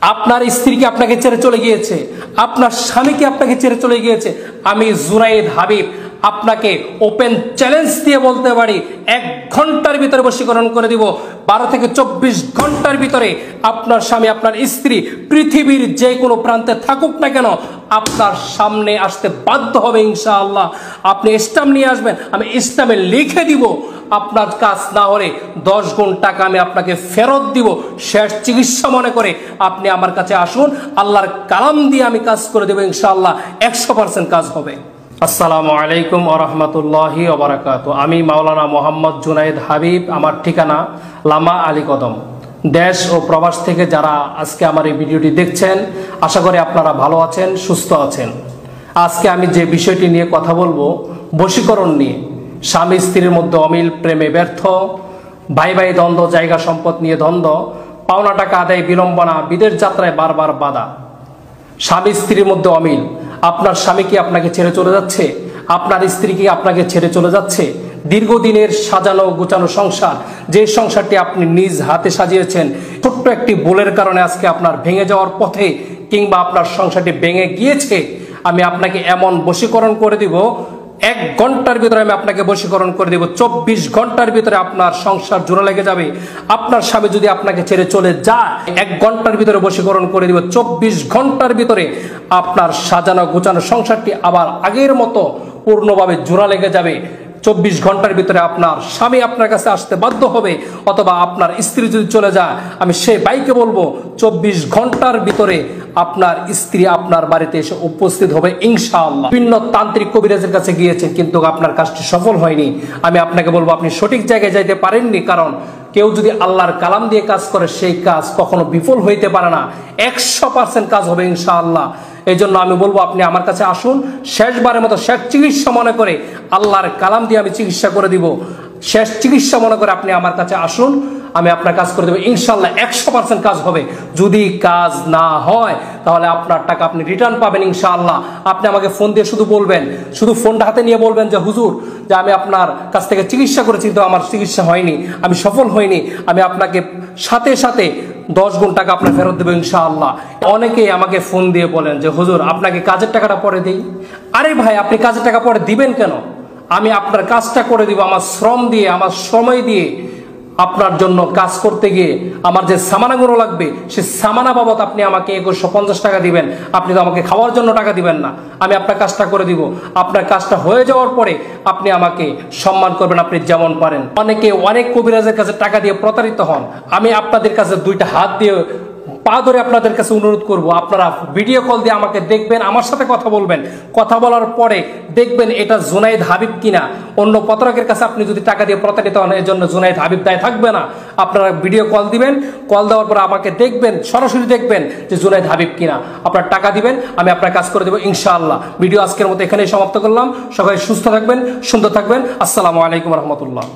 আপনার স্ত্রী কি আপনাকে ছেড়ে চলে গিয়েছে, আপনার স্বামী কি আপনাকে ছেড়ে চলে গিয়েছে, আমি জুনায়েদ হাবিব আপনাকে ওপেন চ্যালেঞ্জ দিয়ে বলতে পারি 1 ঘন্টার ভিতরে বশীকরণ করে দিব। 12 থেকে 24 ঘন্টার ভিতরে আপনার স্বামী আপনার স্ত্রী পৃথিবীর যে কোনো প্রান্তে থাকুক না কেন আপনার সামনে আসতে বাধ্য হবে ইনশাআল্লাহ। আপনি স্ট্যাম্প নিয়ে আসবেন, আমি স্ট্যাম্পে লিখে দিব। আপনার কাজ না হলে 10 গুণ টাকা আমি আপনাকে ফেরত দিব। শেষ চিকিৎসা মনে করে আপনি আমার কাছে আসুন, আল্লাহর কালাম দিয়ে আমি কাজ করে দেব ইনশাআল্লাহ। 100% কাজ হবে। আসসালামু আলাইকুম ওয়া রাহমাতুল্লাহি ওয়া বারাকাতুহু। আমি মাওলানা মোহাম্মদ জুনায়েদ হাবিব। আমার ঠিকানা লামা আলী কদম। দেশ ও প্রবাস থেকে যারা আজকে আমার এই ভিডিওটি দেখছেন, আশা করি আপনারা ভালো আছেন, সুস্থ আছেন। আজকে আমি যে বিষয়টি নিয়ে কথা বলবো, বশীকরণ নিয়ে। স্বামী স্ত্রীর মধ্যে অমিল, প্রেমে ব্যর্থ, ভাই ভাই দ্বন্দ্ব, জায়গা সম্পদ নিয়ে দ্বন্দ্ব, পাওনা টাকা আদায় বিড়ম্বনা, বিদেশ যাত্রায় বারবার বাধা। স্বামী স্ত্রীর মধ্যে অমিল। আপনার স্বামী কি আপনাকে ছেড়ে চলে যাচ্ছে, আপনার স্ত্রী কি আপনাকে ছেড়ে চলে যাচ্ছে। দীর্ঘদিনের সাজানো গোছানো সংসার, যে সংসারটি আপনি নিজ হাতে সাজিয়েছেন, ছোট্ট একটি ভুলের কারণে আজকে আপনার ভেঙে যাওয়ার পথে, কিংবা আপনার সংসারটি ভেঙে গিয়েছে, আমি আপনাকে এমন বশীকরণ করে দিব, 1 ঘন্টার ভিতরে আমি আপনাকে বশীকরণ করে দেব। 24 ঘন্টার ভিতরে আপনার সংসার জোড়া লেগে যাবে। আপনার স্বামী যদি আপনাকে ছেড়ে চলে যায়, 1 ঘন্টার ভিতরে বশীকরণ করে দেব। 24 ঘন্টার ভিতরে আপনার সাজানো গোছানো সংসারটি আবার আগের মতো পূর্ণভাবে জোড়া লেগে যাবে। 24 ঘন্টার ভিতরে আপনার স্বামী আপনার কাছে আসতে বাধ্য হবে, অথবা আপনার স্ত্রী যদি চলে যায়, আমি সেই ভাইকে বলবো 24 ঘন্টার ভিতরে আপনার স্ত্রী আপনার বাড়িতে এসে উপস্থিত হবে ইনশাআল্লাহ। বিভিন্ন তান্ত্রিক কবিরাজের কাছে গিয়েছেন, কিন্তু আপনার কাজটি সফল হয়নি। আমি আপনাকে বলবো আপনি সঠিক জায়গায় যাইতে পারেননি, কারণ কেউ যদি আল্লাহর কালাম দিয়ে কাজ করে সেই কাজ কখনো বিফল হইতে পারে না। 100% কাজ হবে ইনশাআল্লাহ। এই জন্য আমি বলবো আপনি আমার কাছে আসুন, শেষবারের মতো শেষ চিকিৎসা মনে করে আল্লাহর কালাম দিয়ে আমি চিকিৎসা করে দিব। শেষ চিকিৎসা মনে করে আপনি আমার কাছে আসুন, আমি আপনার কাজ করে দেবো ইনশাআল্লাহ। 100% কাজ হবে। যদি কাজ না হয় তাহলে আপনার টাকা আপনি রিটার্ন পাবেন ইনশাআল্লাহ। আপনি আমাকে ফোন দিয়ে শুধু বলবেন, শুধু ফোনটা হাতে নিয়ে বলবেন যে হুজুর, যে আমি আপনার কাছ থেকে চিকিৎসা করেছি কিন্তু আমার চিকিৎসা হয়নি, আমি সফল হইনি, আমি আপনাকে সাথে সাথে 10 গুণ টাকা আপনার ফেরত দেবো ইনশাআল্লাহ। অনেকেই আমাকে ফোন দিয়ে বলেন যে হুজুর আপনাকে কাজের টাকাটা পরে দিই। আরে ভাই, আপনি কাজের টাকা পরে দিবেন কেন? আমি আপনার কাজটা করে দিব, আমার শ্রম দিয়ে, আমার সময় দিয়ে। আপনার জন্য কাজ করতে গিয়ে আমার যে সামানাগুলো লাগবে, সে সামানা বাবদ আপনি আমাকে 2150 টাকা দিবেন। আপনি তো আমাকে খাওয়ার জন্য টাকা দিবেন না। আমি আপনার কাজটা করে দিব। আপনার কাজটা হয়ে যাওয়ার পরে আপনি আমাকে সম্মান করবেন, আপনি যেমন পারেন। অনেকে অনেক কবিরাজের কাছে টাকা দিয়ে প্রতারিত হন। আমি আপনাদের কাছে 2টা হাত দিয়ে পা ধরে আপনাদের কাছে অনুরোধ করব, আপনারা ভিডিও কল দিয়ে আমাকে দেখবেন, আমার সাথে কথা বলবেন। কথা বলার পরে দেখবেন এটা জুনায়েদ হাবিব কিনা। অন্য প্রতারকের কাছে আপনি যদি টাকা দিয়ে প্রতারিত হন, এর জন্য জুনায়েদ হাবিব দায় থাকবে না। আপনারা ভিডিও কল দিবেন, কল দেওয়ার পর আমাকে দেখবেন, সরাসরি দেখবেন যে জুনায়েদ হাবিব কিনা। আপনার টাকা দিবেন, আমি আপনার কাজ করে দেবো ইনশাআল্লাহ। ভিডিও আজকের মতো এখানেই সমাপ্ত করলাম। সবাই সুস্থ থাকবেন, সুন্দর থাকবেন। আসসালামু আলাইকুম রহমতুল্লাহ।